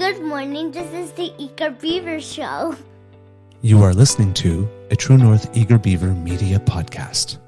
Good morning, this is the Eager Beaver Show. You are listening to a True North Eager Beaver Media Podcast.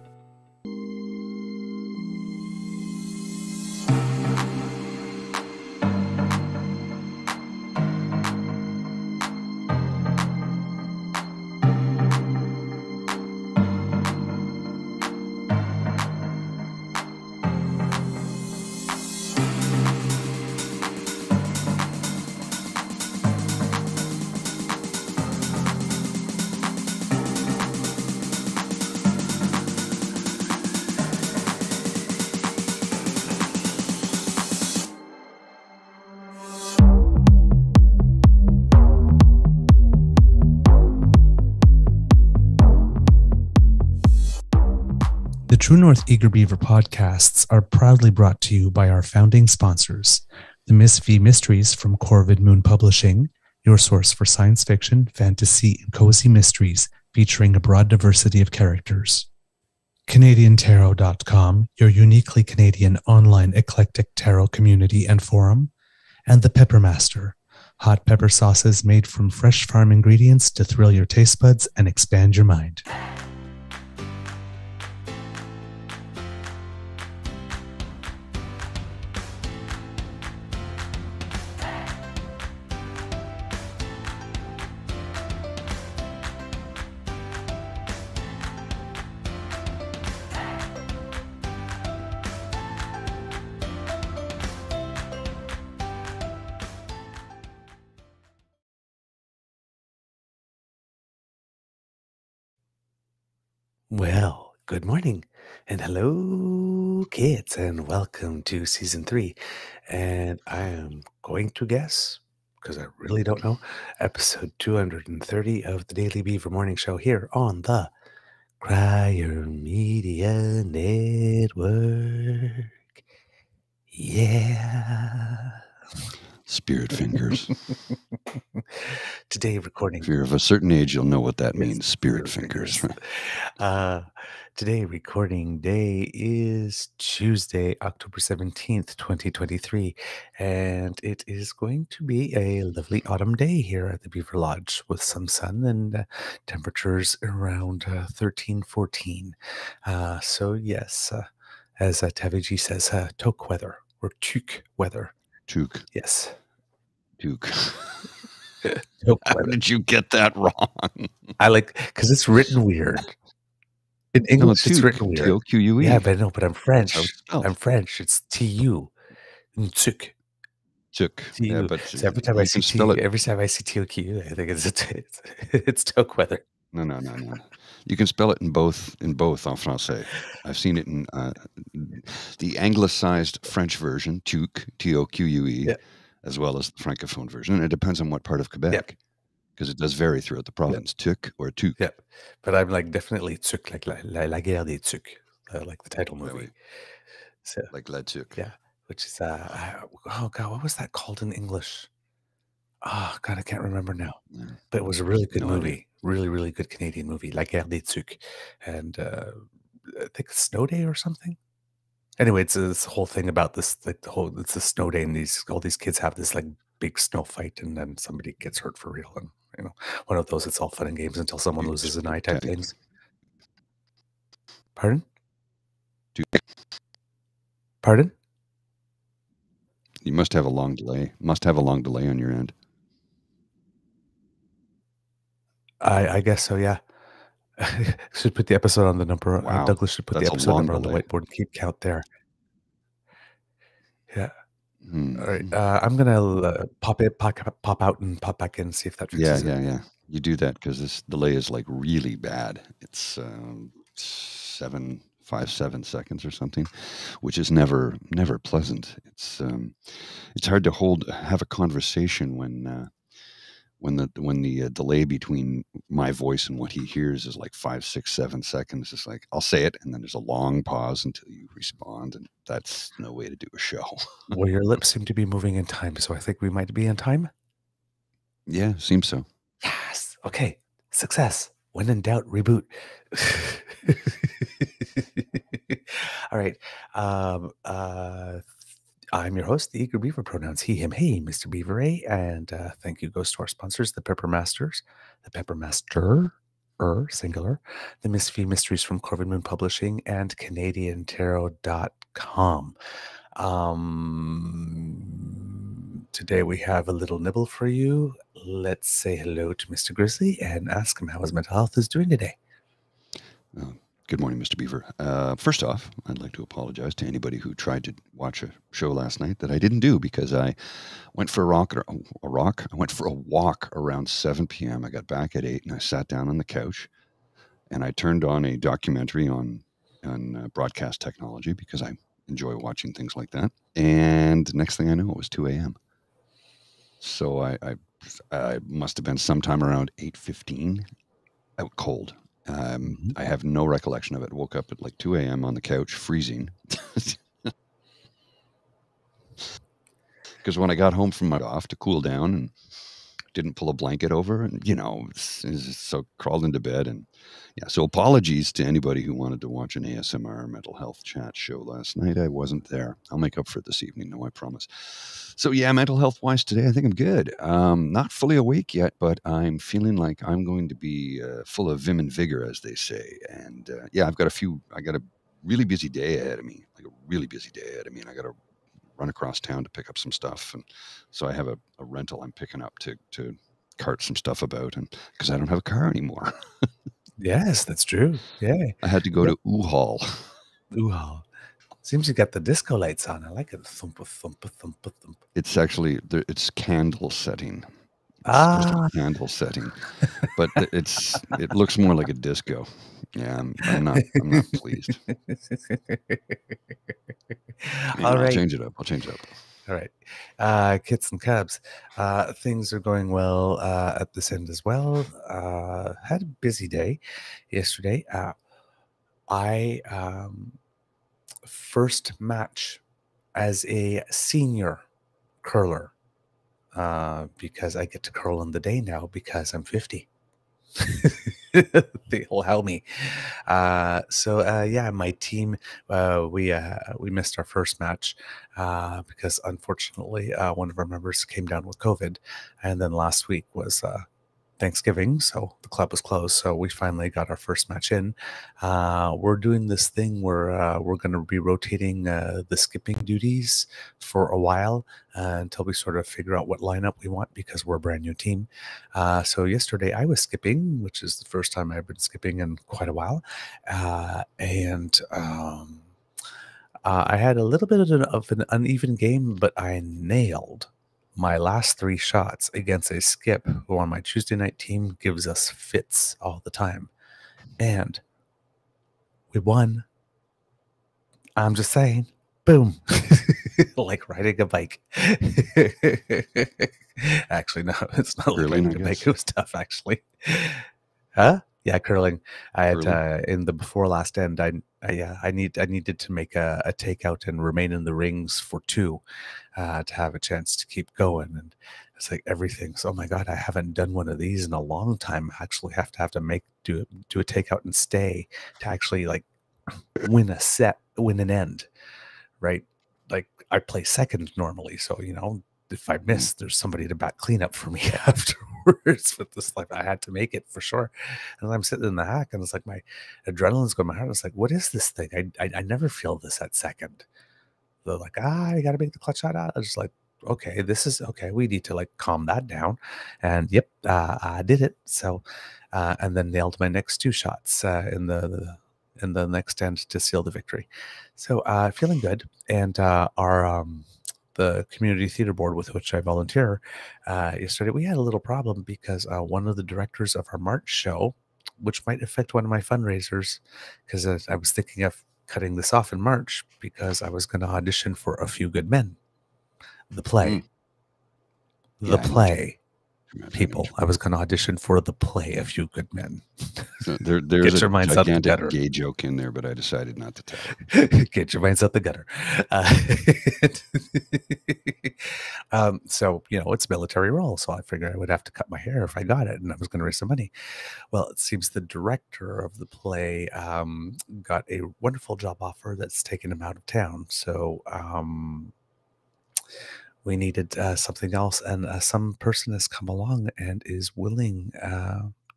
The True North Eager Beaver podcasts are proudly brought to you by our founding sponsors, the Miss V Mysteries from Corvid Moon Publishing, your source for science fiction, fantasy, and cozy mysteries featuring a broad diversity of characters. CanadianTarot.com, your uniquely Canadian online eclectic tarot community and forum, and The Pepper Master, hot pepper sauces made from fresh farm ingredients to thrill your taste buds and expand your mind. Well, good morning and hello, kids, and welcome to season 3. And I am going to guess, because I really don't know, episode 230 of the Daily Beaver Morning Show here on the Crier Media Network. Yeah. Spirit fingers. Today recording. If you're of a certain age, you'll know what that Yes, means. Spirit fingers. Today recording day is Tuesday, October 17th, 2023, and it is going to be a lovely autumn day here at the Beaver Lodge with some sun and temperatures around 13, 14. So yes, as Taviji says, toque weather or tuque weather. Tuque. Yes. Tuque. Toque How weather. did you get that wrong? I like, because it's written weird. In English, it's tuque. written weird. T-O-Q-U-E. Yeah, but no, but I'm French. That's how it's spelled. I'm French. It's T-U. Tuque. Tuque. Yeah, T-U. but So every time I see T-O-Q-U, I think it's toque weather. No. You can spell it in both en français. I've seen it in the anglicized French version, tuque, T-O-Q-U-E, Yeah. as well as the francophone version. And it depends on what part of Quebec, because it does vary throughout the province, tuque or tuque. Yeah, but I'm like definitely tuque, like la guerre des tuques, like the title movie. Right. So Like la tuque. yeah, which is oh god, what was that called in English? Oh god, I can't remember now. Yeah. But it was a really good No movie, idea. really good Canadian movie, La Guerre des Tuques, and I think Snow Day or something. Anyway, it's this whole thing about this, like it's a snow day, and all these kids have this like big snow fight, and then somebody gets hurt for real, and one of those, it's all fun and games until someone loses an eye type things. Pardon? Pardon? You must have a long delay. Must have a long delay on your end. I guess so, yeah. Should put the episode on the number. Wow, Douglas should put the that's a episode long number on the delay. whiteboard and keep count there. Yeah. Hmm. All right. I'm gonna pop out and pop back in and see if that fixes it. Yeah. You do that because this delay is like really bad. It's 5-7 seconds or something, which is never pleasant. It's hard to have a conversation when the delay between my voice and what he hears is like 5, 6, 7 seconds. It's like I'll say it, and then there's a long pause until you respond, and that's no way to do a show. Well, your lips seem to be moving in time, so I think we might be in time. Yeah, seems so. Yes. Okay. Success. When in doubt, reboot. All right. I'm your host, the Eager Beaver, pronouns he, him, hey, Mr. Beaver A. And thank you goes to our sponsors, the Pepper Masters, the Pepper Master, singular, the Miss V Mysteries from Corvid Moon Publishing, and CanadianTarot.com. Today we have a little nibble for you. Let's say hello to Mr. Grizzly and ask him how his mental health is doing today. Good morning, Mr. Beaver. First off, I'd like to apologize to anybody who tried to watch a show last night that I didn't do because I went for I went for a walk around 7 p.m. I got back at 8 and I sat down on the couch and I turned on a documentary on broadcast technology because I enjoy watching things like that. And next thing I know, it was 2 a.m. So I must have been sometime around 8:15, out cold. I have no recollection of it. Woke up at like 2 a.m. on the couch, freezing. Because when I got home from my off to cool down and didn't pull a blanket over, and so crawled into bed. And yeah, so apologies to anybody who wanted to watch an ASMR mental health chat show last night. I wasn't there. I'll make up for it this evening, no, I promise. So yeah, mental health wise today, I think I'm good. Not fully awake yet, but I'm feeling like I'm going to be full of vim and vigor, as they say. And yeah, I got a really busy day ahead of me, and I got to run across town to pick up some stuff. And so I have a rental I'm picking up to cart some stuff about, and because I don't have a car anymore. Yes, that's true. Yeah. I had to go to U-Haul. Ooh, seems you got the disco lights on. I like it. Thump, thump, thump, thump. It's actually, it's candle setting. It's supposed to be candle setting, but it looks more like a disco. Yeah, I'm not pleased. All right. I'll change it up. All right. Kits and Cubs, things are going well at this end as well. Had a busy day yesterday. I first match as a senior curler because I get to curl in the day now because I'm 50. They'll help me. Yeah, my team, we missed our first match because unfortunately one of our members came down with COVID, and then last week was Thanksgiving, so the club was closed. So we finally got our first match in. We're doing this thing where we're going to be rotating the skipping duties for a while until we sort of figure out what lineup we want because we're a brand new team. So yesterday I was skipping, which is the first time I've been skipping in quite a while. I had a little bit of an uneven game, but I nailed my last 3 shots against a skip who on my Tuesday night team gives us fits all the time. And we won. I'm just saying. Boom. Like riding a bike. Actually, no, it's not like riding a bike. It was tough, actually. Huh? Yeah, curling. I had in the before last end. I needed to make a takeout and remain in the rings for 2 to have a chance to keep going. And it's like everything. So, oh my God, I haven't done one of these in a long time. I actually have to do a takeout and stay to actually like win a set, win an end, right? Like I play second normally, so if I miss, there's somebody to back clean up for me afterwards. But this, like, I had to make it for sure. And I'm sitting in the hack, and it's like my adrenaline's going my heart. It's like, what is this thing? I never feel this at second. They're like, you got to make the clutch shot. I was just like, okay, this is okay. We need to like calm that down. And yep, I did it. So, and then nailed my next 2 shots in the next end to seal the victory. So feeling good. And the community theater board with which I volunteer yesterday, we had a little problem because one of the directors of our March show, which might affect one of my fundraisers, because I was thinking of cutting this off in March because I was going to audition for A Few Good Men, the play. People, I was going to audition for the play A Few Good Men. So there's a gigantic gay joke in there, but I decided not to tell it. Get your minds out the gutter. So, it's military role, so I figured I would have to cut my hair if I got it, and I was going to raise some money. Well, it seems the director of the play got a wonderful job offer that's taken him out of town. So we needed something else, and some person has come along and is willing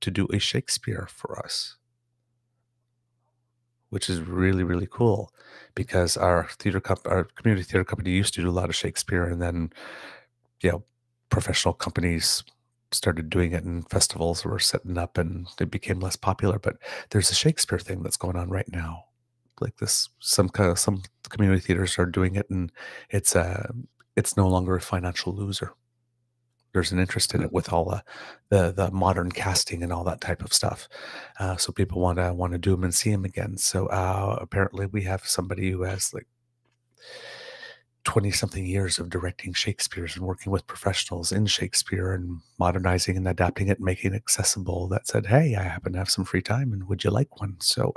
to do a Shakespeare for us, which is really, really cool, because our community theater company used to do a lot of Shakespeare, and then, professional companies started doing it, and festivals were setting up, and it became less popular. But there's a Shakespeare thing that's going on right now, like this. Some community theaters are doing it, and it's no longer a financial loser. There's an interest in it with all the modern casting and all that type of stuff. So people want to do them and see them again. So apparently we have somebody who has like 20-something years of directing Shakespeare's and working with professionals in Shakespeare and modernizing and adapting it and making it accessible, that said, hey, I happen to have some free time and would you like one? So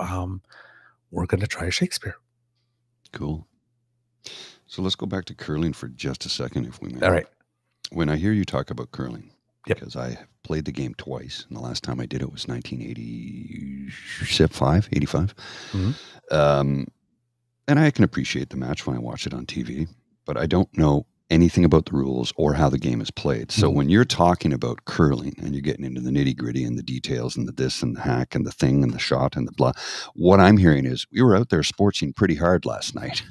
we're going to try a Shakespeare. Cool. So let's go back to curling for just a second, if we may. All right. When I hear you talk about curling, Yep. because I have played the game twice, and the last time I did it was 1985. Mm-hmm. And I can appreciate the match when I watch it on TV, but I don't know anything about the rules or how the game is played. So when you're talking about curling and you're getting into the nitty gritty and the details and the this and the hack and the thing and the shot and the blah, what I'm hearing is we were out there sportsing pretty hard last night.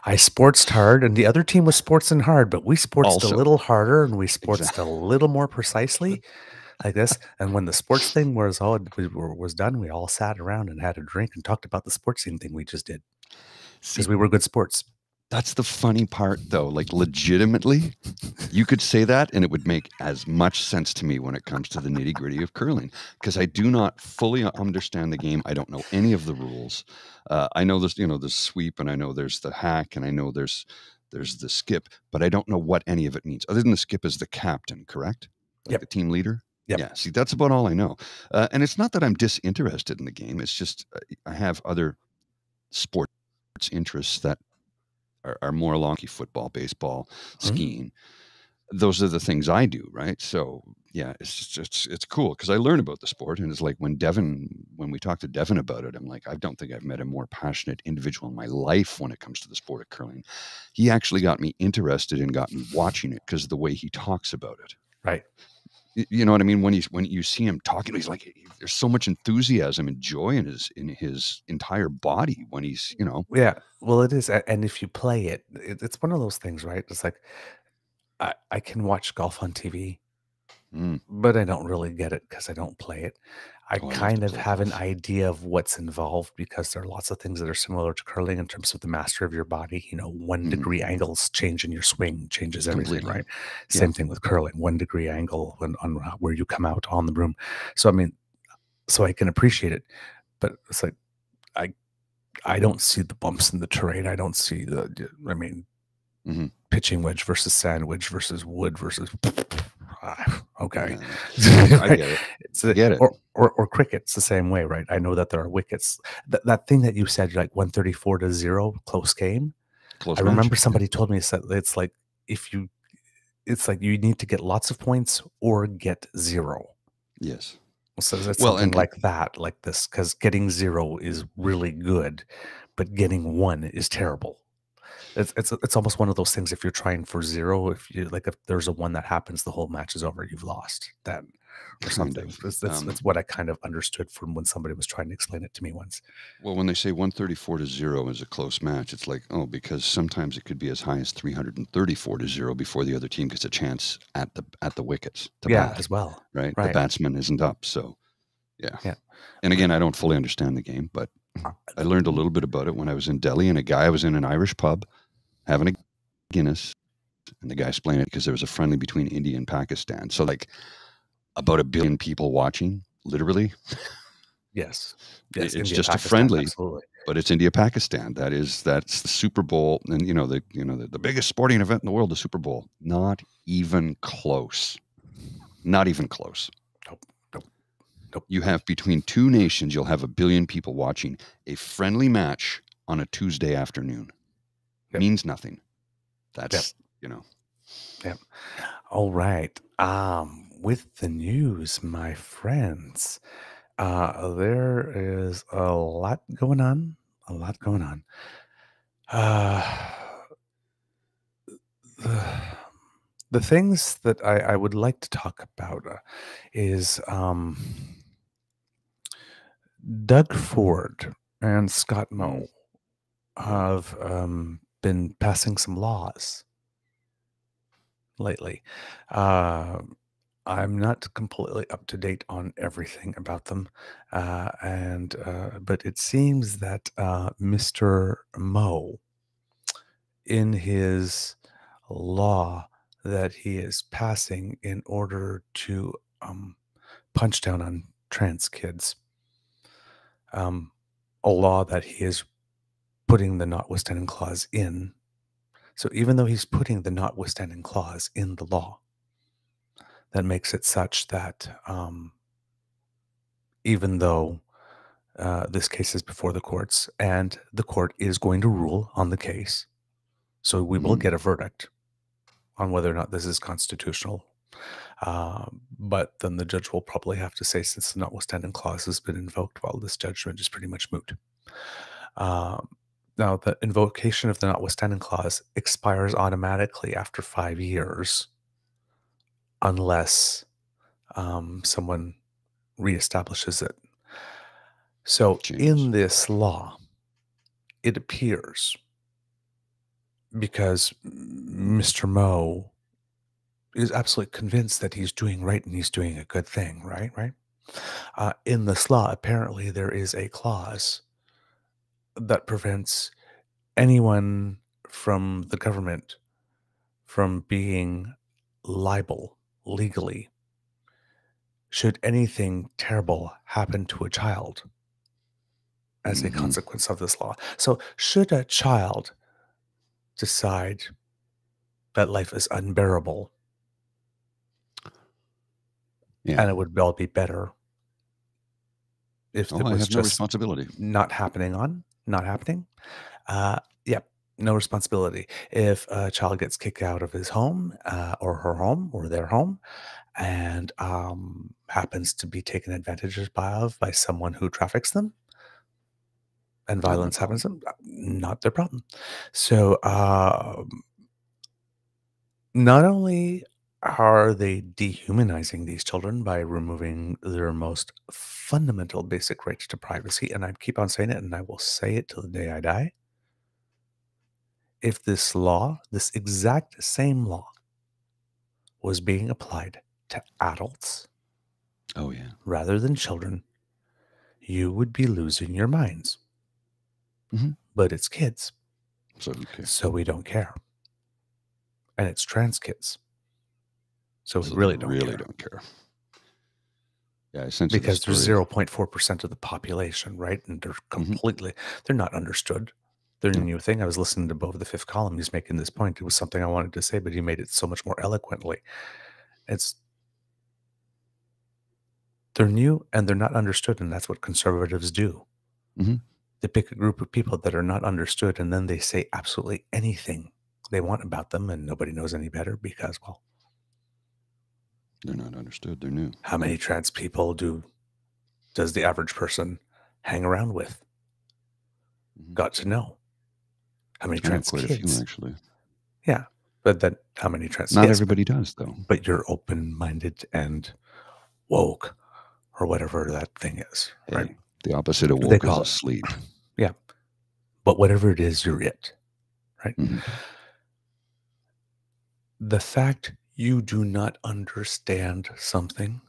I sportsed hard, and the other team was sportsing hard, but we sportsed Also. a little harder, and we sportsed a little more precisely, like this. And when the sports thing was done, we all sat around and had a drink and talked about the sportsing thing we just did, because we were good sports. That's the funny part, though. Like, legitimately, you could say that, and it would make as much sense to me when it comes to the nitty gritty of curling, because I do not fully understand the game. I don't know any of the rules. I know there's, the sweep, and I know there's the hack, and I know there's the skip, but I don't know what any of it means. Other than the skip is the captain, correct? Like Yep. the team leader. Yep. Yeah. See, that's about all I know. And it's not that I'm disinterested in the game. It's just I have other sports interests that are more along football, baseball, skiing. Those are the things I do, right? So yeah, it's cool because I learn about the sport, and it's like when we talked to Devin about it, I'm like, I don't think I've met a more passionate individual in my life when it comes to the sport of curling. He actually got me interested and got me watching it because of the way he talks about it. Right. You know what I mean? When you see him talking, he's like, there's so much enthusiasm and joy in his entire body when he's, Yeah. Well, it is. And if you play it, it's one of those things, right? It's like, I can watch golf on TV, but I don't really get it because I don't play it. I kind of have an idea of what's involved because there are lots of things that are similar to curling in terms of the master of your body. 1 degree angles change in your swing changes everything, Completely. right? Same thing with curling, 1 degree angle on where you come out on the broom. So, so I can appreciate it, but it's like, I don't see the bumps in the terrain. I don't see pitching wedge versus sand wedge versus wood versus okay. Yeah. I get it. I get it. Or cricket's the same way, right? I know that there are wickets. That thing that you said, like 134-0, close game. I remember somebody told me it's like you need to get lots of points or get 0. Yes. So it's something like that, like this, because getting 0 is really good, but getting 1 is terrible. It's almost one of those things. If you're trying for 0, if there's a 1 that happens, the whole match is over. You've lost then, or something. That's what I kind of understood from when somebody was trying to explain it to me once. Well, when they say 134-0 is a close match, it's like, because sometimes it could be as high as 334-0 before the other team gets a chance at the wickets to bat as well. Right? The batsman isn't up, so yeah. And again, I don't fully understand the game, but I learned a little bit about it when I was in Delhi, and I was in an Irish pub having a Guinness, and the guy explained it because there was a friendly between India and Pakistan. So like about 1 billion people watching, literally. Yes. It's India, just Pakistan, a friendly, absolutely. But it's India, Pakistan. That's the Super Bowl, and the biggest sporting event in the world, the Super Bowl. Not even close. Not even close. Nope. You have between two nations, you'll have 1 billion people watching a friendly match on a Tuesday afternoon. Means nothing. That's Yep. All right. With the news, my friends, there is a lot going on. the things that I would like to talk about is Doug Ford and Scott Moe have been passing some laws lately. I'm not completely up to date on everything about them, but it seems that Mr. Moe, in his law that he is passing in order to punch down on trans kids, a law that he is putting the notwithstanding clause in. So even though he's putting the notwithstanding clause in the law, that makes it such that even though this case is before the courts and the court is going to rule on the case, so we will get a verdict on whether or not this is constitutional. But then the judge will probably have to say, since the notwithstanding clause has been invoked, well, this judgment is pretty much moot. Now, the invocation of the notwithstanding clause expires automatically after 5 years, unless someone reestablishes it. So in this law, it appears, because Mr. Moe is absolutely convinced that he's doing right and he's doing a good thing, right? In this law, apparently there is a clause that prevents anyone from the government from being liable legally should anything terrible happen to a child as a consequence of this law. So should a child decide that life is unbearable, and it would all be better if it was no responsibility. not happening. No responsibility. If a child gets kicked out of his home or her home or their home and happens to be taken advantage of by someone who traffics them, and violence happens to them, not their problem. So not only are they dehumanizing these children by removing their most fundamental basic right to privacy, and I keep on saying it, and I will say it till the day I die, if this law, this exact same law, was being applied to adults rather than children, you would be losing your minds. But it's kids. So who cares? So we don't care. And it's trans kids. So we really don't care. Yeah, essentially. Because they're 0.4% of the population, right? And they're completely, they're not understood. They're a new thing. I was listening to Beaver the Fifth Column. He's making this point. It was something I wanted to say, but he made it so much more eloquently. They're new and they're not understood, and that's what conservatives do. They pick a group of people that are not understood, and then they say absolutely anything they want about them, and nobody knows any better because, well, they're not understood. They're new. How many trans people does the average person hang around with? Got to know. How many trans quite kids? A few, actually. Yeah, but then how many trans? Not everybody does, though. But you're open-minded and woke, or whatever that thing is, right? The opposite of woke is asleep. Yeah, but whatever it is, you're it, right? The fact you do not understand something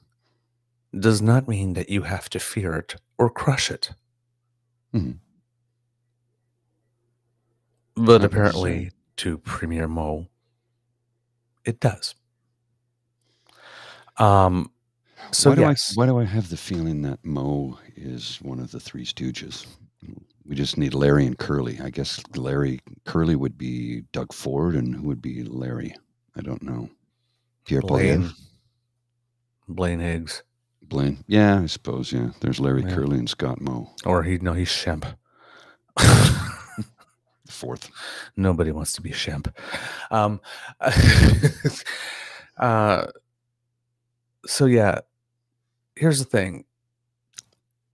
does not mean that you have to fear it or crush it. But apparently, to Premier Moe, it does. So why do I have the feeling that Moe is one of the Three Stooges? We just need Larry and Curly. I guess Curly would be Doug Ford, and who would be Larry? I don't know. Pierre Blaine Higgs. Blaine. Yeah, I suppose. Yeah, there's Larry, Curly, and Scott Moe. Or he's Shemp. Fourth. Nobody wants to be Shemp. So yeah, here's the thing.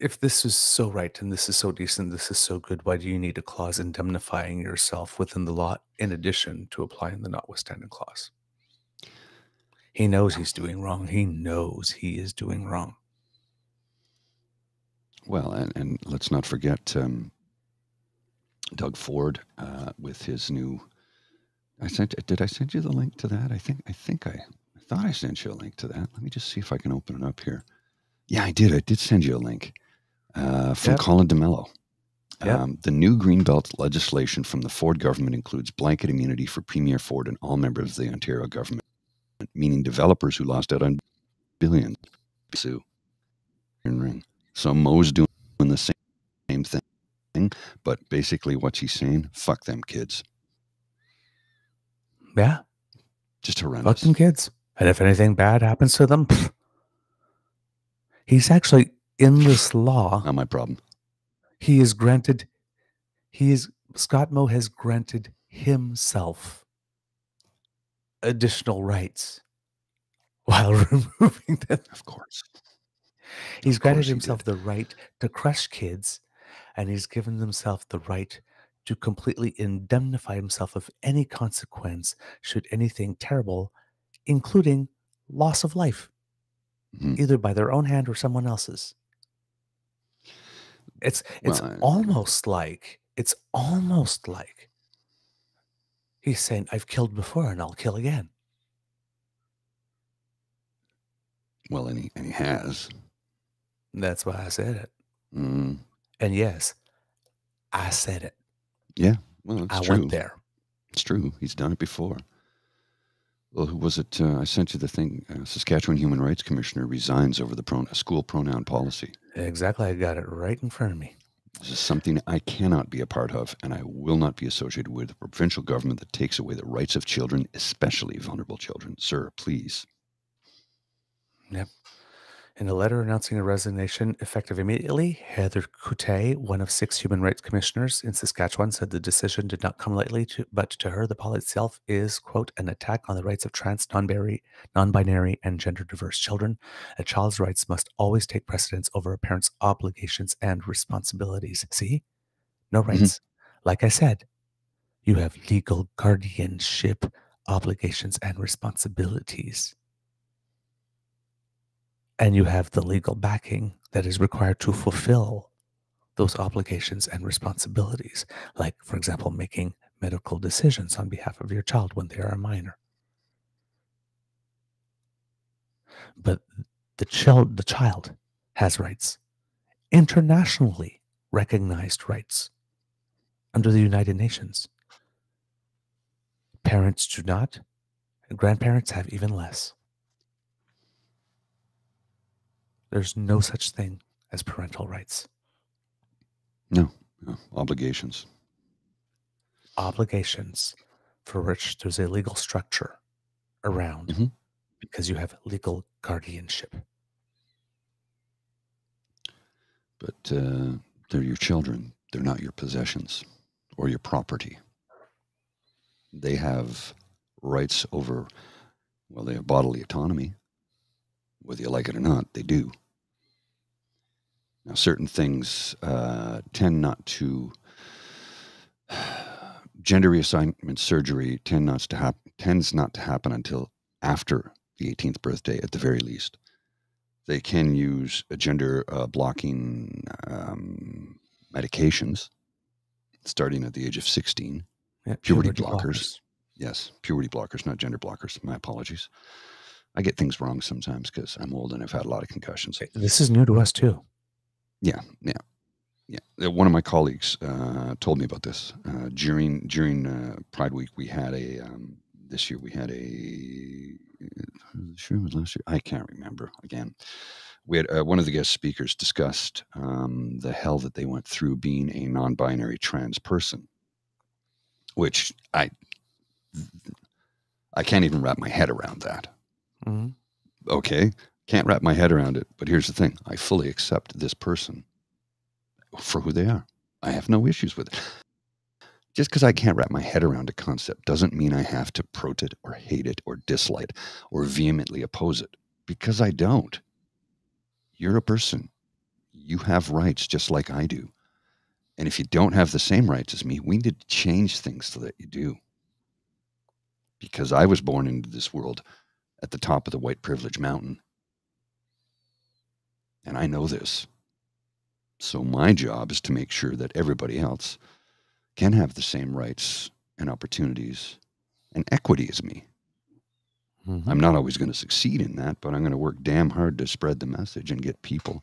If this is so right and this is so decent, this is so good, why do you need a clause indemnifying yourself within the law in addition to applying the notwithstanding clause? He knows he's doing wrong. He knows he is doing wrong. Well, and let's not forget Doug Ford with his new. Did I send you the link to that? I thought I sent you a link to that. Let me just see if I can open it up here. Yeah, I did. I did send you a link from Colin DeMello. The new Greenbelt legislation from the Ford government includes blanket immunity for Premier Ford and all members of the Ontario government, meaning developers who lost out on billions sue. So Moe's doing the same thing, but basically what she's saying, fuck them kids. Yeah. Just horrendous. Fuck them kids. And if anything bad happens to them, he's actually in this law. Not my problem. Scott Moe has granted himself additional rights while removing them. Of course. He's granted himself the right to crush kids, and he's given himself the right to completely indemnify himself of any consequence should anything terrible, including loss of life, either by their own hand or someone else's. It's almost like he's saying, I've killed before and I'll kill again. Well, and he has. That's why I said it. Mm. And yes, I said it. Yeah, well, it's true. I went there. It's true. He's done it before. Well, who was it? I sent you the thing. Saskatchewan Human Rights Commissioner resigns over the school pronoun policy. Exactly. I got it right in front of me. This is something I cannot be a part of, and I will not be associated with a provincial government that takes away the rights of children, especially vulnerable children. Sir, please. Yep. In a letter announcing a resignation effective immediately, Heather Kuttai, one of 6 human rights commissioners in Saskatchewan, said the decision did not come lightly, but to her, the policy itself is, quote, an attack on the rights of trans, non-binary, and gender-diverse children. A child's rights must always take precedence over a parent's obligations and responsibilities. See? No rights. Like I said, you have legal guardianship obligations and responsibilities. And you have the legal backing that is required to fulfill those obligations and responsibilities. Like, for example, making medical decisions on behalf of your child when they are a minor. But the child has rights, internationally recognized rights under the United Nations. Parents do not, and grandparents have even less. There's no such thing as parental rights. No. Obligations. Obligations for which there's a legal structure around because you have legal guardianship. But they're your children. They're not your possessions or your property. They have rights over, well, they have bodily autonomy. Whether you like it or not, they do. Now, certain things tend not to, gender reassignment surgery tends not to happen until after the 18th birthday at the very least. They can use gender blocking medications starting at the age of 16. Yeah, puberty blockers. Yes, puberty blockers, not gender blockers. My apologies. I get things wrong sometimes because I'm old and I've had a lot of concussions. This is new to us too. Yeah. One of my colleagues told me about this during Pride Week. We had this year we had sure it was last year. I can't remember. Again, we had one of the guest speakers discussed the hell that they went through being a non-binary trans person, which I can't even wrap my head around that. Okay, can't wrap my head around it. But here's the thing. I fully accept this person for who they are. I have no issues with it. Just because I can't wrap my head around a concept doesn't mean I have to protest it or hate it or dislike it or vehemently oppose it, because I don't. You're a person. You have rights just like I do. And if you don't have the same rights as me, we need to change things so that you do. Because I was born into this world at the top of the white privilege mountain. And I know this. So my job is to make sure that everybody else can have the same rights and opportunities and equity as me. Mhm. I'm not always going to succeed in that, but I'm going to work damn hard to spread the message and get people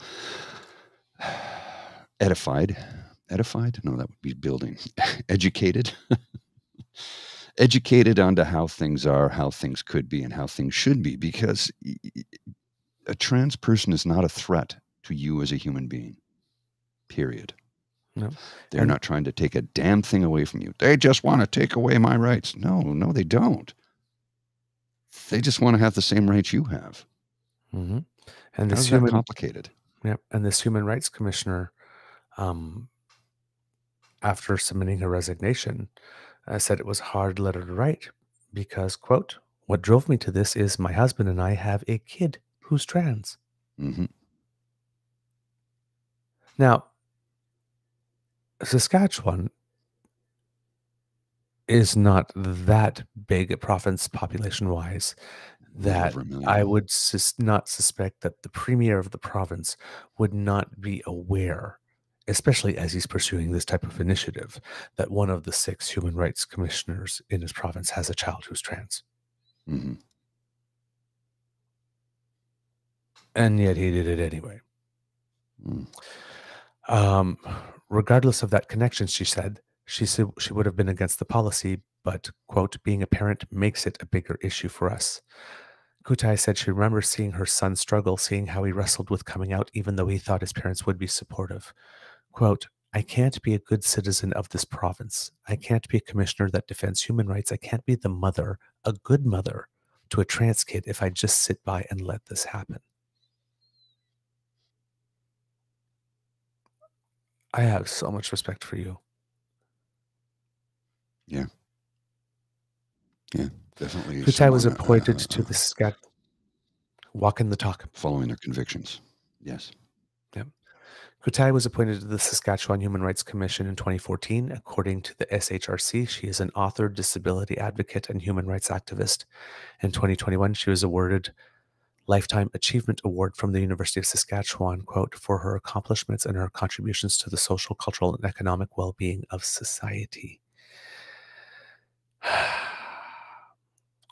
edified. Edified? No, that would be building. Educated. Educated onto how things are, how things could be, and how things should be, because a trans person is not a threat to you as a human being. Period. No. They're not trying to take a damn thing away from you. They just want to take away my rights. No, they don't. They just want to have the same rights you have. Mm-hmm. And How's that complicated? Yep. And this human rights commissioner, after submitting her resignation, said it was a hard letter to write because, quote, "What drove me to this is my husband and I have a kid who's trans." Mm-hmm. Now, Saskatchewan is not that big a province population-wise that Over a million. I would not suspect that the premier of the province would not be aware, especially as he's pursuing this type of initiative, that one of the 6 human rights commissioners in his province has a child who's trans. Mm-hmm. And yet he did it anyway. Mm. Regardless of that connection, she said she would have been against the policy, but, quote, "being a parent makes it a bigger issue for us." Kuttai said she remembers seeing her son struggle, seeing how he wrestled with coming out, even though he thought his parents would be supportive. Quote, "I can't be a good citizen of this province. I can't be a commissioner that defends human rights. I can't be the mother, a good mother, to a trans kid if I just sit by and let this happen." I have so much respect for you. Yeah. Yeah, definitely. Kuttai was appointed to the Saskatchewan. Walking the talk. Following their convictions. Yes. Yep. Kuttai was appointed to the Saskatchewan Human Rights Commission in 2014. According to the SHRC, she is an author, disability advocate, and human rights activist. In 2021, she was awarded Lifetime Achievement Award from the University of Saskatchewan, quote, "for her accomplishments and her contributions to the social, cultural, and economic well-being of society."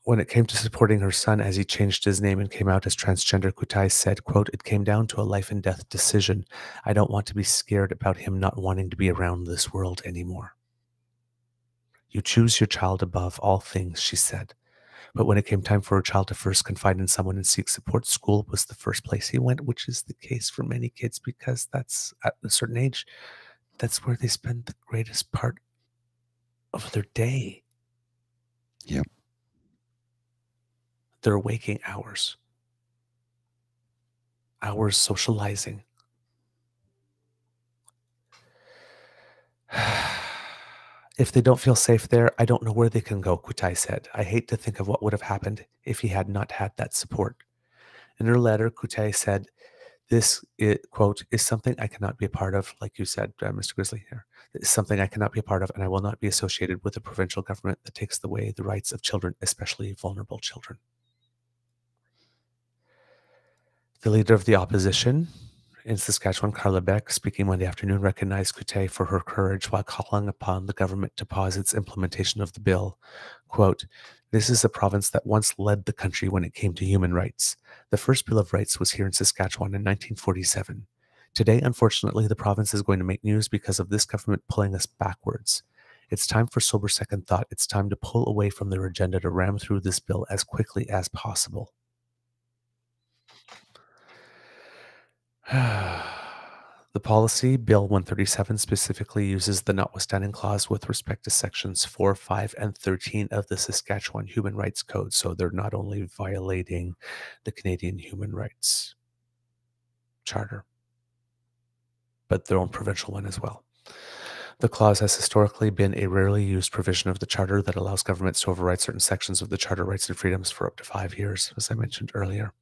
When it came to supporting her son as he changed his name and came out as transgender, Kuttai said, quote, "It came down to a life and death decision. I don't want to be scared about him not wanting to be around this world anymore." "You choose your child above all things," she said. But when it came time for her child to first confide in someone and seek support, school was the first place he went, which is the case for many kids because that's at a certain age, that's where they spend the greatest part of their day. Yep. Their waking hours socializing. "If they don't feel safe there, I don't know where they can go," Kuttai said. "I hate to think of what would have happened if he had not had that support." In her letter, Kuttai said, "This, quote, is something I cannot be a part of," like you said, Mr. Grizzly here. "It's something I cannot be a part of, and I will not be associated with a provincial government that takes away the rights of children, especially vulnerable children." The leader of the opposition in Saskatchewan, Carla Beck, speaking Monday afternoon, recognized Kuttai for her courage while calling upon the government to pause its implementation of the bill. Quote, "This is a province that once led the country when it came to human rights. The first Bill of Rights was here in Saskatchewan in 1947. Today, unfortunately, the province is going to make news because of this government pulling us backwards. It's time for sober second thought. It's time to pull away from their agenda to ram through this bill as quickly as possible." The policy, Bill 137, specifically uses the notwithstanding clause with respect to sections 4, 5, and 13 of the Saskatchewan Human Rights Code. So they're not only violating the Canadian Human Rights Charter, but their own provincial one as well. The clause has historically been a rarely used provision of the Charter that allows governments to override certain sections of the Charter rights and freedoms for up to 5 years, as I mentioned earlier.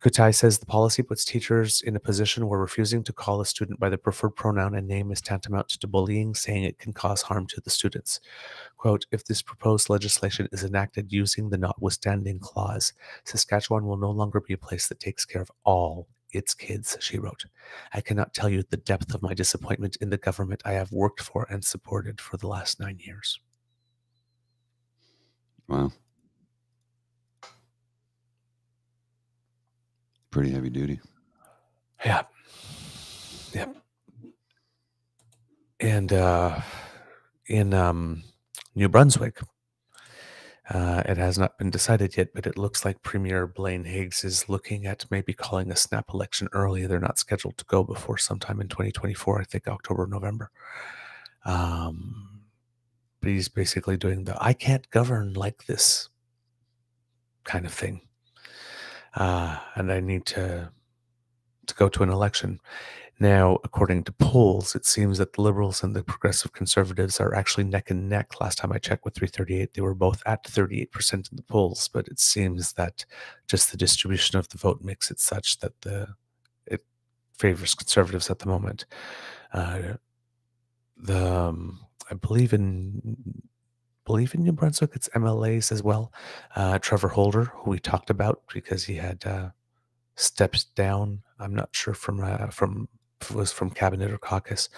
Kuttai says the policy puts teachers in a position where refusing to call a student by their preferred pronoun and name is tantamount to bullying, saying it can cause harm to the students. Quote, if this proposed legislation is enacted using the notwithstanding clause, Saskatchewan will no longer be a place that takes care of all its kids, she wrote. I cannot tell you the depth of my disappointment in the government I have worked for and supported for the last 9 years. Wow. Pretty heavy duty. Yeah. Yep. And in New Brunswick, it has not been decided yet, but it looks like Premier Blaine Higgs is looking at maybe calling a snap election early. They're not scheduled to go before sometime in 2024, I think October, November. But he's basically doing the I can't govern like this kind of thing. And I need to go to an election. Now, according to polls, it seems that the Liberals and the Progressive Conservatives are actually neck and neck. Last time I checked with 338, they were both at 38% in the polls, but it seems that just the distribution of the vote makes it such that it favors Conservatives at the moment. I believe in New Brunswick, it's MLAs as well. Trevor Holder, who we talked about because he had stepped down. I'm not sure from if it was from cabinet or caucus.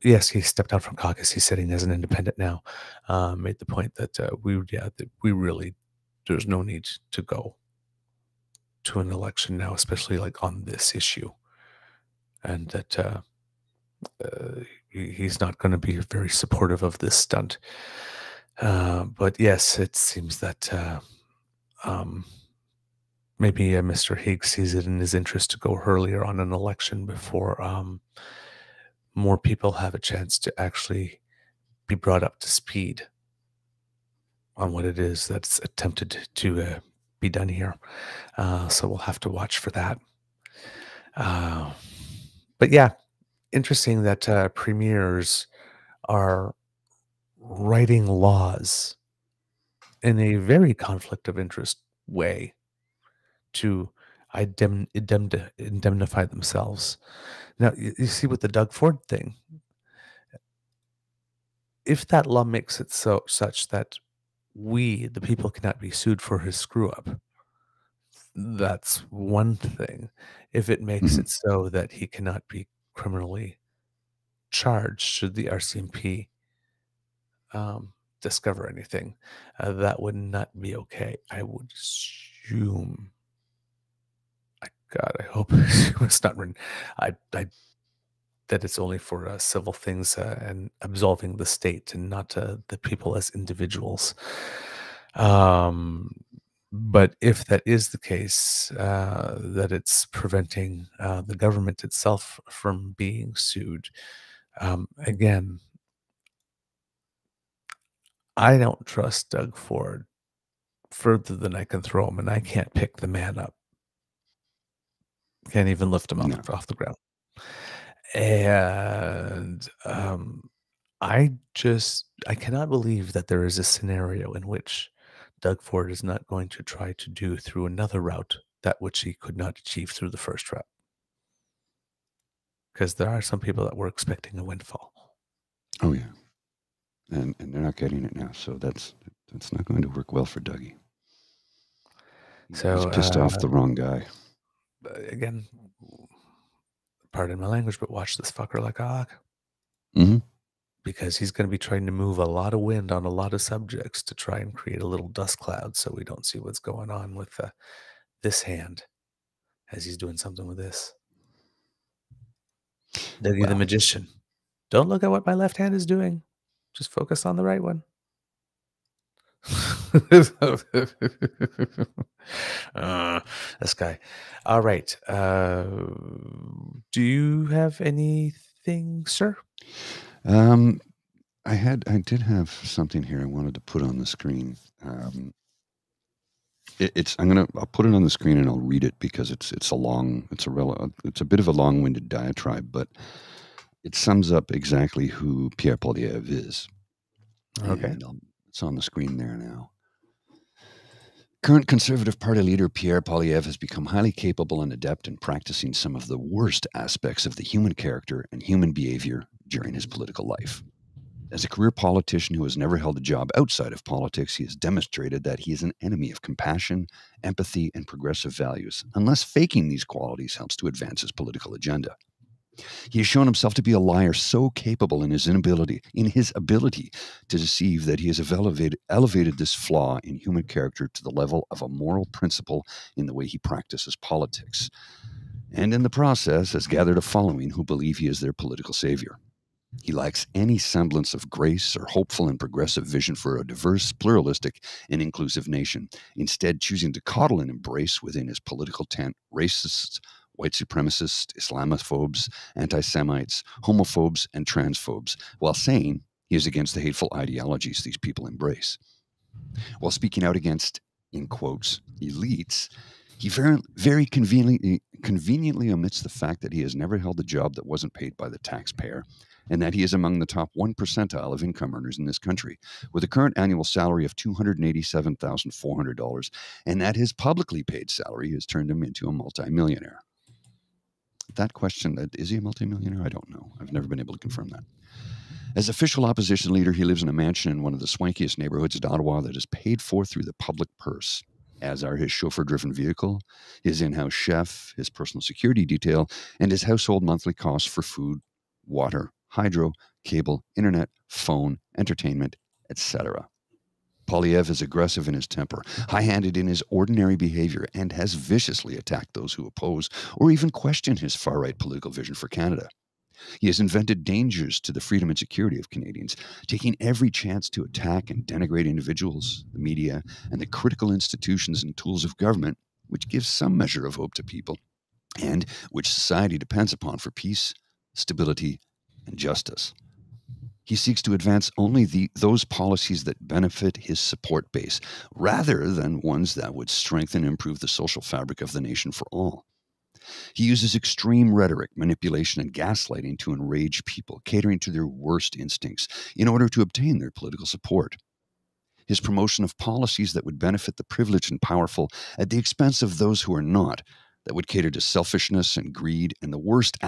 Yes, he stepped out from caucus. He's sitting as an independent now. Made the point that we really there's no need to go to an election now, especially like on this issue, and that he's not going to be very supportive of this stunt. But yes, it seems that maybe Mr. Higgs sees it in his interest to go earlier on an election before more people have a chance to actually be brought up to speed on what it is that's attempted to be done here. So we'll have to watch for that. But yeah, interesting that premiers are writing laws in a very conflict of interest way to indemnify themselves. Now, you see with the Doug Ford thing, if that law makes it such that we, the people, cannot be sued for his screw up, that's one thing. If it makes it so that he cannot be criminally charged should the RCMP discover anything, that would not be okay. I would assume. God, I hope it's not written. That it's only for civil things and absolving the state and not the people as individuals. But if that is the case, that it's preventing the government itself from being sued, again, I don't trust Doug Ford further than I can throw him, and I can't pick the man up. Can't even lift him off the ground. And I cannot believe that there is a scenario in which Doug Ford is not going to try to do through another route that which he could not achieve through the first route. Because there are some people that were expecting a windfall. Oh yeah, and they're not getting it now, so that's not going to work well for Dougie. So he's pissed off the wrong guy. Again, pardon my language, but watch this fucker like a hawk. Because he's going to be trying to move a lot of wind on a lot of subjects to try and create a little dust cloud so we don't see what's going on with this hand as he's doing something with this. Dougie the magician. Don't look at what my left hand is doing. Just focus on the right one. This guy. All right. Do you have anything, sir? I did have something here I wanted to put on the screen. I'll put it on the screen and I'll read it because it's a bit of a long-winded diatribe, but it sums up exactly who Pierre Poilievre is. Okay. And it's on the screen there now. Current Conservative Party leader Pierre Poilievre has become highly capable and adept in practicing some of the worst aspects of the human character and human behavior during his political life. As a career politician who has never held a job outside of politics, he has demonstrated that he is an enemy of compassion, empathy, and progressive values, unless faking these qualities helps to advance his political agenda. He has shown himself to be a liar so capable in his ability to deceive that he has elevated this flaw in human character to the level of a moral principle in the way he practices politics, and in the process has gathered a following who believe he is their political savior. He lacks any semblance of grace or hopeful and progressive vision for a diverse, pluralistic, and inclusive nation, instead choosing to coddle and embrace within his political tent racists, white supremacists, Islamophobes, anti-Semites, homophobes, and transphobes, while saying he is against the hateful ideologies these people embrace. While speaking out against, in quotes, elites, he very conveniently omits the fact that he has never held a job that wasn't paid by the taxpayer, and that he is among the top 1 percentile of income earners in this country, with a current annual salary of $287,400, and that his publicly paid salary has turned him into a multimillionaire. That question, is he a multimillionaire? I don't know. I've never been able to confirm that. As official opposition leader, he lives in a mansion in one of the swankiest neighborhoods in Ottawa that is paid for through the public purse, as are his chauffeur-driven vehicle, his in-house chef, his personal security detail, and his household monthly costs for food, water, hydro, cable, internet, phone, entertainment, etc. Poilievre is aggressive in his temper, high-handed in his ordinary behavior, and has viciously attacked those who oppose or even question his far-right political vision for Canada. He has invented dangers to the freedom and security of Canadians, taking every chance to attack and denigrate individuals, the media, and the critical institutions and tools of government, which gives some measure of hope to people, and which society depends upon for peace, stability, and justice. He seeks to advance only those policies that benefit his support base, rather than ones that would strengthen and improve the social fabric of the nation for all. He uses extreme rhetoric, manipulation, and gaslighting to enrage people, catering to their worst instincts in order to obtain their political support. His promotion of policies that would benefit the privileged and powerful at the expense of those who are not, that would cater to selfishness and greed and the worst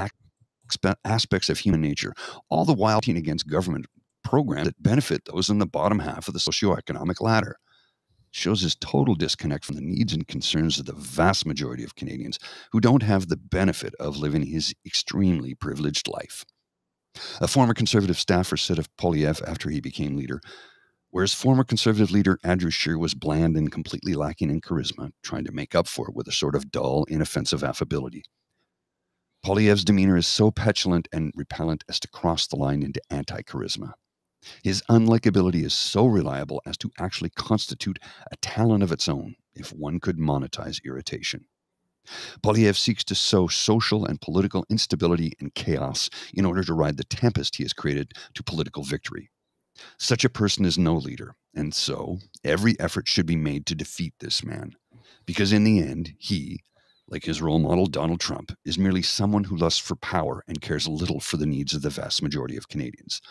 aspects of human nature, all the while fighting against government programs that benefit those in the bottom half of the socioeconomic ladder, shows his total disconnect from the needs and concerns of the vast majority of Canadians who don't have the benefit of living his extremely privileged life. A former Conservative staffer said of Poilievre after he became leader, whereas former Conservative leader Andrew Scheer was bland and completely lacking in charisma, trying to make up for it with a sort of dull, inoffensive affability. Poilievre's demeanor is so petulant and repellent as to cross the line into anticharisma. His unlikability is so reliable as to actually constitute a talent of its own, if one could monetize irritation. Poilievre seeks to sow social and political instability and chaos in order to ride the tempest he has created to political victory. Such a person is no leader, and so every effort should be made to defeat this man, because in the end, he, like his role model Donald Trump, is merely someone who lusts for power and cares little for the needs of the vast majority of Canadians,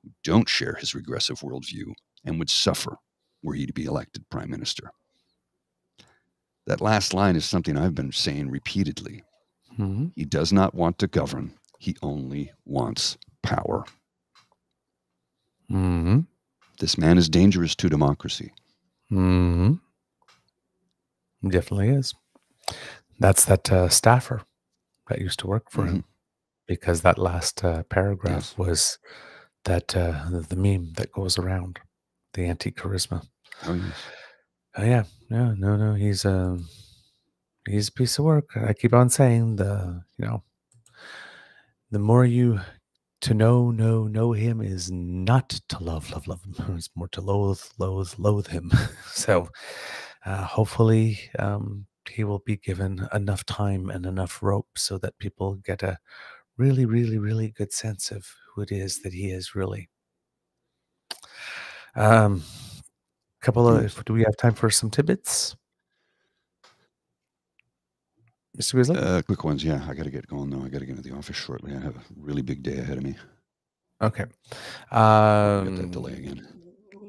who don't share his regressive worldview and would suffer were he to be elected Prime Minister. That last line is something I've been saying repeatedly. Mm-hmm. He does not want to govern. He only wants power. Mm-hmm. This man is dangerous to democracy. Mm-hmm. Definitely is. That's that staffer that used to work for him, because that last paragraph was that the meme that goes around, the Anticharisma. Oh, yes. Oh yeah, no. He's a piece of work. I keep on saying the more you to know him is not to love him. It's more to loathe him. So hopefully he will be given enough time and enough rope so that people get a really, really, really good sense of who it is that he is really. Do we have time for some tidbits, Mr. Weasley? Quick ones, yeah. I got to get going, though. I got to get into the office shortly. I have a really big day ahead of me. Okay. Got that delay again.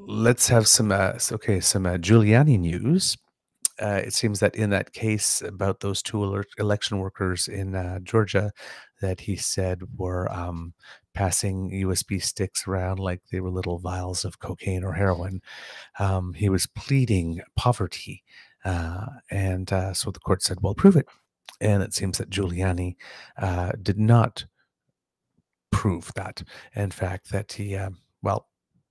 Let's have some Giuliani news. it seems that in that case about those two election workers in Georgia that he said were passing USB sticks around like they were little vials of cocaine or heroin, he was pleading poverty. So the court said, well, prove it. And it seems that Giuliani did not prove that. In fact, that he,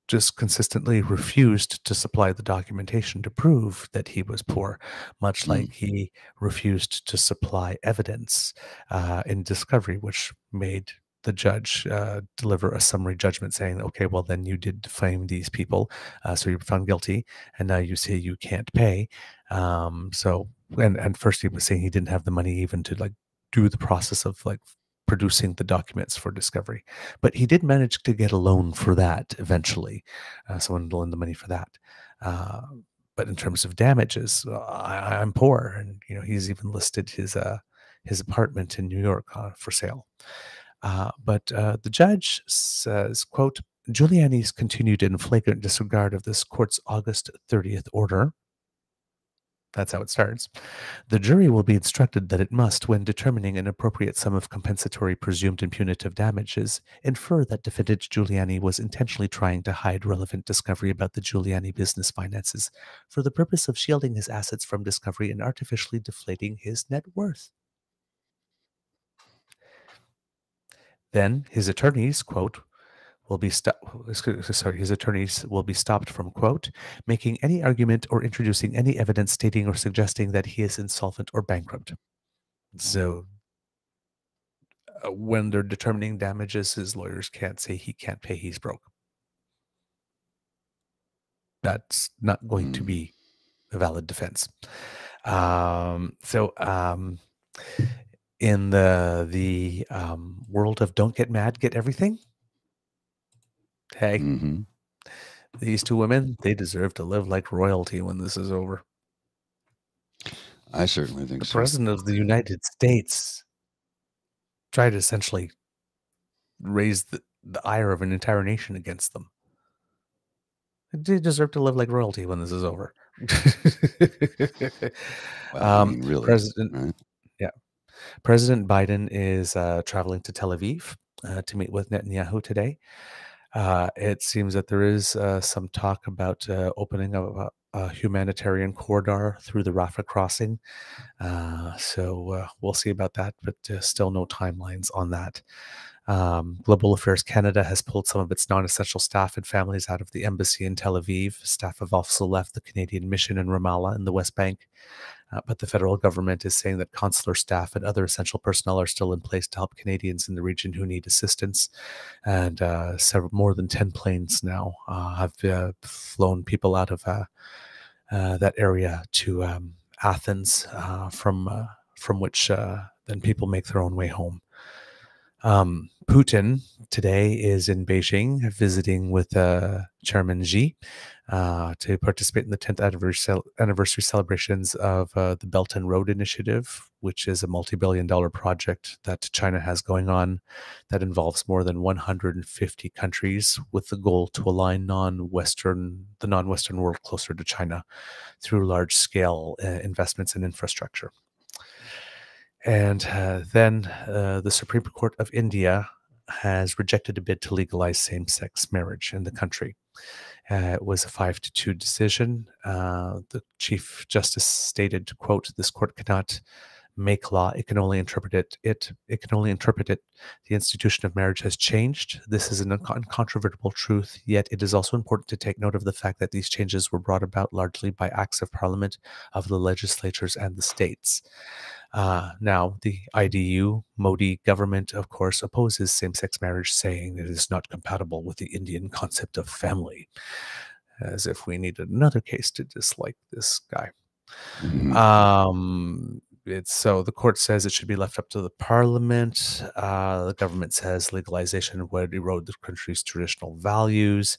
just consistently refused to supply the documentation to prove that he was poor, much like he refused to supply evidence in discovery, which made the judge deliver a summary judgment saying, okay, well, then you did defame these people, so you're found guilty, and now you say you can't pay. And first he was saying he didn't have the money even to like do the process of like producing the documents for discovery. But he did manage to get a loan for that eventually. Someone loaned the money for that. But in terms of damages, I'm poor. And, he's even listed his apartment in New York for sale. But the judge says, quote, Giuliani's continued in flagrant disregard of this court's August 30th order. That's how it starts. The jury will be instructed that it must, when determining an appropriate sum of compensatory presumed and punitive damages, infer that defendant Giuliani was intentionally trying to hide relevant discovery about the Giuliani business finances for the purpose of shielding his assets from discovery and artificially deflating his net worth. Then his attorneys, quote, his attorneys will be stopped from, quote, making any argument or introducing any evidence stating or suggesting that he is insolvent or bankrupt. So when they're determining damages, his lawyers can't say he can't pay, he's broke. That's not going to be a valid defense. In the world of don't get mad, get everything, hey, these two women, they deserve to live like royalty when this is over. I certainly think so. The President of the United States tried to essentially raise the ire of an entire nation against them. They deserve to live like royalty when this is over. Well, I mean, really, President Biden is traveling to Tel Aviv to meet with Netanyahu today. It seems that there is some talk about opening a humanitarian corridor through the Rafah crossing. So we'll see about that, but still no timelines on that. Global Affairs Canada has pulled some of its non-essential staff and families out of the embassy in Tel Aviv. Staff have also left the Canadian mission in Ramallah in the West Bank. But the federal government is saying that consular staff and other essential personnel are still in place to help Canadians in the region who need assistance. And more than 10 planes now have flown people out of that area to Athens, from which then people make their own way home. Putin today is in Beijing visiting with Chairman Xi to participate in the 10th anniversary celebrations of the Belt and Road Initiative, which is a multi-billion-dollar project that China has going on that involves more than 150 countries with the goal to align the non-Western world closer to China through large-scale investments in infrastructure. And then the Supreme Court of India has rejected a bid to legalize same-sex marriage in the country. It was a 5-2 decision. The Chief Justice stated, quote, this court cannot make law, it can only interpret it. It can only interpret it. The institution of marriage has changed. This is an incontrovertible truth, yet it is also important to take note of the fact that these changes were brought about largely by acts of parliament, of the legislatures, and the states. Now, the IDU, Modi government, of course, opposes same-sex marriage, saying it is not compatible with the Indian concept of family, as if we needed another case to dislike this guy. So the court says it should be left up to the parliament. The government says legalization would erode the country's traditional values.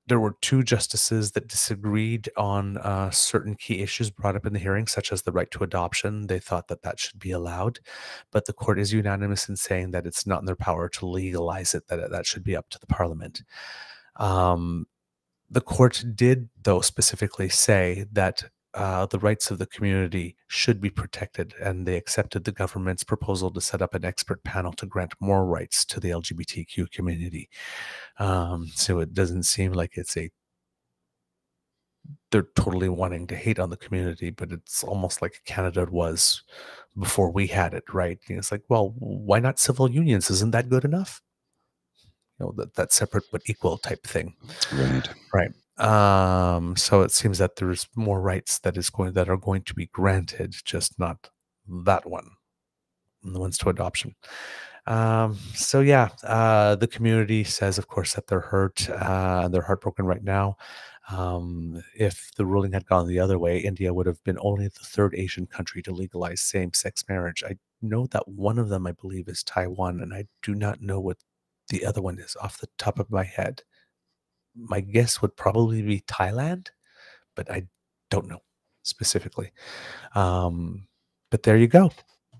There were two justices that disagreed on certain key issues brought up in the hearing, such as the right to adoption. They thought that should be allowed, but the court is unanimous in saying that it's not in their power to legalize it, that should be up to the parliament. the court did, though, specifically say that the rights of the community should be protected, and they accepted the government's proposal to set up an expert panel to grant more rights to the LGBTQ community. So it doesn't seem like they're totally wanting to hate on the community, but it's almost like Canada was before we had it, right? It's like, well, why not civil unions? Isn't that good enough? That separate but equal type thing. Right. Right. So it seems that there's more rights that are going to be granted, just not that one, the ones to adoption. So yeah, the community says, of course, that they're hurt, they're heartbroken right now. If the ruling had gone the other way, India would have been only the third Asian country to legalize same-sex marriage. I know that one of them, I believe, is Taiwan, and I do not know what the other one is off the top of my head. My guess would probably be Thailand, but I don't know specifically. But there you go.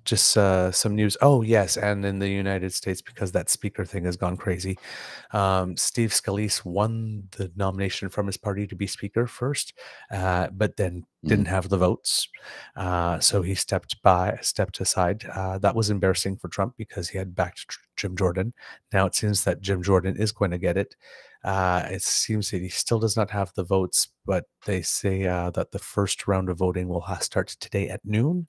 Just some news. Oh, yes. And in the United States, because that speaker thing has gone crazy, Steve Scalise won the nomination from his party to be speaker first, but then didn't have the votes. So he stepped aside. That was embarrassing for Trump because he had backed Jim Jordan. Now it seems that Jim Jordan is going to get it. It seems that he still does not have the votes, but they say that the first round of voting will start today at noon.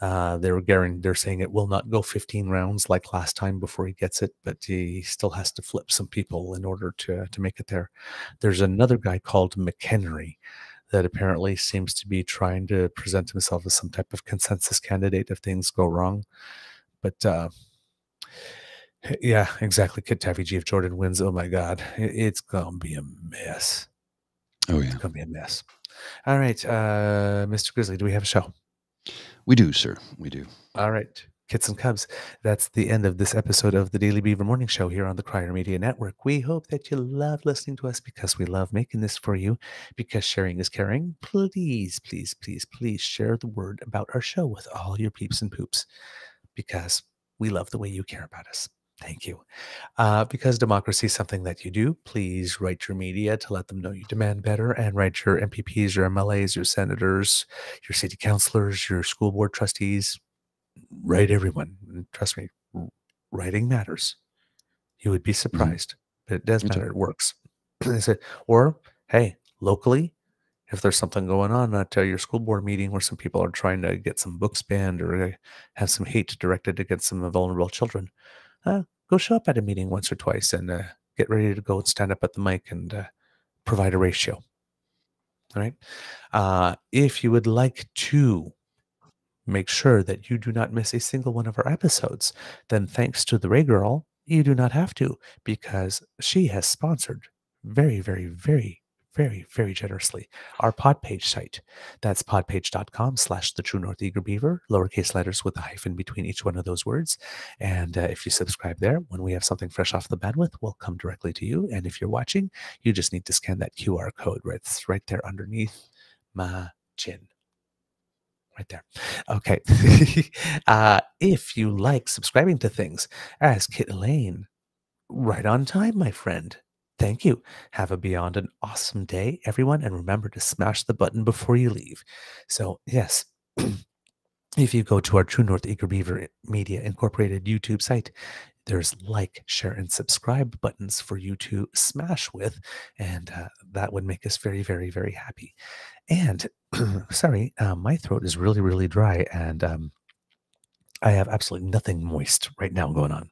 They're saying it will not go 15 rounds like last time before he gets it, but he still has to flip some people in order to make it there. There's another guy called McHenry that apparently seems to be trying to present himself as some type of consensus candidate if things go wrong. But yeah, exactly. Kuttai, if Jordan wins, oh my God, it's gonna be a mess. Oh yeah, it's gonna be a mess. All right, Mr. Grizzly, do we have a show? We do, sir. We do. All right, kits and cubs. That's the end of this episode of the Daily Beaver Morning Show here on the Crier Media Network. We hope that you love listening to us because we love making this for you, because sharing is caring. Please, please, please, please share the word about our show with all your peeps and poops, because we love the way you care about us. Thank you. Because democracy is something that you do, please write your media to let them know you demand better, and write your MPPs, your MLAs, your senators, your city councilors, your school board trustees. Write everyone. And trust me, writing matters. You would be surprised, but it does matter. It works. Or, hey, locally, if there's something going on at your school board meeting where some people are trying to get some books banned or have some hate directed against some vulnerable children, go show up at a meeting once or twice and get ready to go and stand up at the mic and provide a ratio. All right. If you would like to make sure that you do not miss a single one of our episodes, then thanks to the Ray Girl, you do not have to, because she has sponsored very, very, very, very, very generously our Podpage site. That's podpage.com/the True North Eager Beaver, lowercase letters with a hyphen between each one of those words. And if you subscribe there, when we have something fresh off the bandwidth, we'll come directly to you. And if you're watching, you just need to scan that QR code right there underneath my chin. Right there. Okay. If you like subscribing to things, as Kit Elaine, right on time, my friend. Thank you. Have a beyond an awesome day, everyone. And remember to smash the button before you leave. So, yes, if you go to our True North Eager Beaver Media Incorporated YouTube site, there's like, share, and subscribe buttons for you to smash with. And that would make us very, very, very happy. And sorry, my throat is really, really dry. And I have absolutely nothing moist right now going on.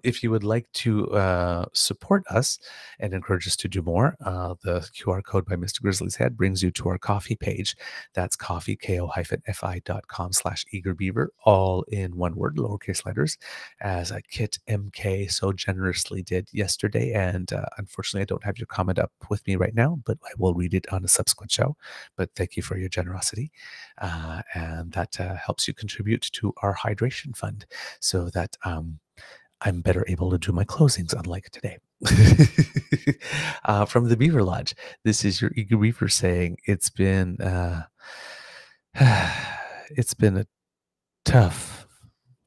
If you would like to support us and encourage us to do more, the QR code by Mr. Grizzly's Head brings you to our coffee page. That's ko-fi.com/eagerbeaver, all in one word, lowercase letters, as Kit MK so generously did yesterday. And unfortunately, I don't have your comment up with me right now, but I will read it on a subsequent show. But thank you for your generosity. And that helps you contribute to our hydration fund so that I'm better able to do my closings, unlike today. From the Beaver Lodge, this is your Eager Beaver saying it's been a tough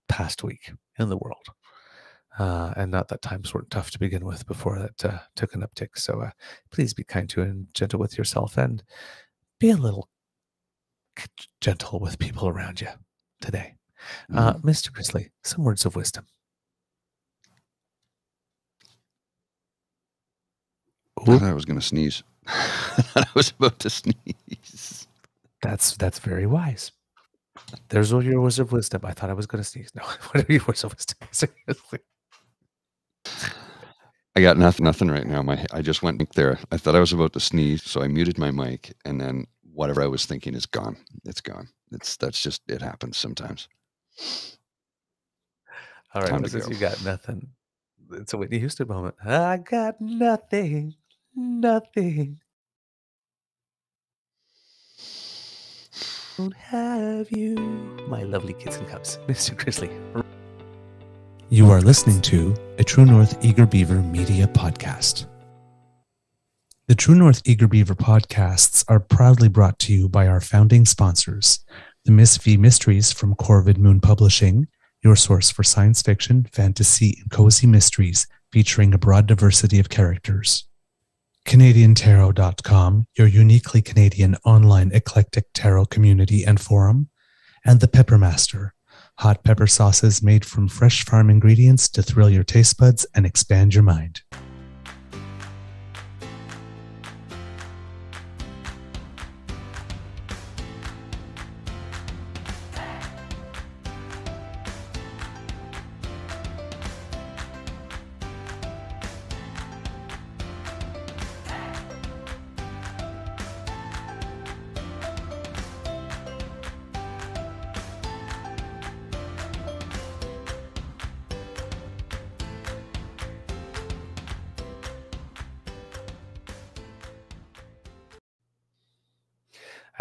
past week in the world. and not that times were tough to begin with before that took an uptick. So please be kind to and gentle with yourself, and be a little gentle with people around you today. Mr. Grizzly, some words of wisdom. I thought I was going to sneeze. I was about to sneeze. That's very wise. There's all your words of wisdom. I thought I was going to sneeze. No, what are your words of wisdom? I got nothing right now. I just went there. I thought I was about to sneeze, so I muted my mic, and then whatever I was thinking is gone. It's gone. That's just, it happens sometimes. All right, since you got nothing, it's a Whitney Houston moment. I got nothing. Won't have you, my lovely kids and cubs, Mr. Grizzly. You are listening to a True North Eager Beaver media podcast. The True North Eager Beaver podcasts are proudly brought to you by our founding sponsors, the Miss V Mysteries from Corvid Moon Publishing, your source for science fiction, fantasy, and cozy mysteries featuring a broad diversity of characters. CanadianTarot.com, your uniquely Canadian online eclectic tarot community and forum, and The Pepper Master, hot pepper sauces made from fresh farm ingredients to thrill your taste buds and expand your mind.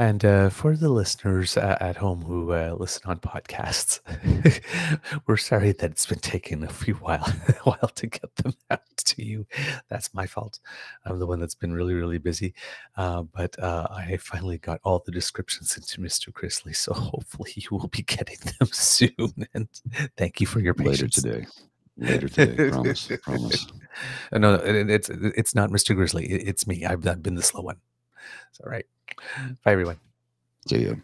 And for the listeners at home who listen on podcasts, we're sorry that it's been taking a while to get them out to you. That's my fault. I'm the one that's been really, really busy. But I finally got all the descriptions into Mr. Grizzly, so hopefully you will be getting them soon. And thank you for your patience. Later today, promise. No, it's not Mr. Grizzly. It's me. I've been the slow one. It's all right. Bye, everyone. See you.